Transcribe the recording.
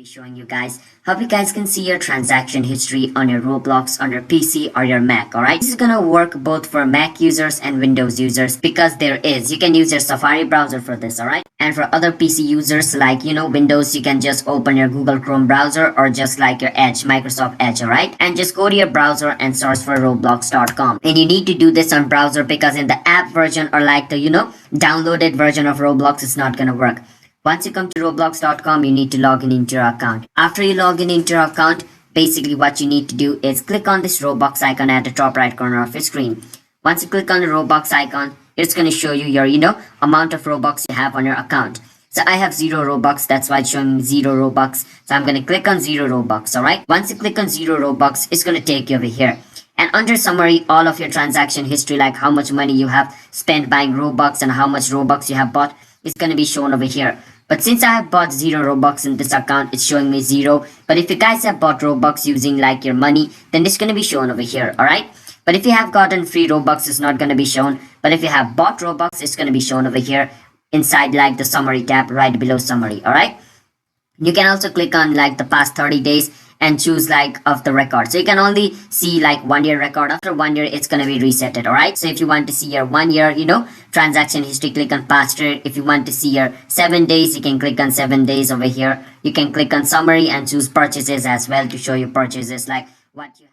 be showing you guys how you guys can see your transaction history on your Roblox on your PC or your Mac. Alright, this is gonna work both for Mac users and Windows users because you can use your Safari browser for this. Alright, and for other PC users like Windows, you can just open your Google Chrome browser or just like your Edge, Microsoft Edge. Alright, and just go to your browser and search for roblox.com. And you need to do this on browser because in the app version or like the downloaded version of Roblox, it's not gonna work. Once you come to roblox.com, you need to log in into your account. After you log in into your account, basically what you need to do is click on this Roblox icon at the top right corner of your screen. Once you click on the Roblox icon, it's going to show you your, amount of Robux you have on your account. So I have 0 Robux, that's why it's showing me 0 Robux. So I'm going to click on 0 Robux, alright? Once you click on 0 Robux, it's going to take you over here. And under summary, all of your transaction history, like how much money you have spent buying Robux and how much Robux you have bought, is going to be shown over here. But since I have bought 0 Robux in this account, it's showing me 0. But if you guys have bought Robux using like your money, then it's going to be shown over here, alright? But if you have gotten free Robux, it's not going to be shown. But if you have bought Robux, it's going to be shown over here inside like the summary tab right below summary, alright? You can also click on like the past 30 days and choose like of the record. So you can only see like 1 year record. After 1 year, it's going to be resetted, alright? So if you want to see your 1 year, transaction history, click on past year. If you want to see your 7 days, you can click on 7 days over here. You can click on summary and choose purchases as well to show you purchases like what you have.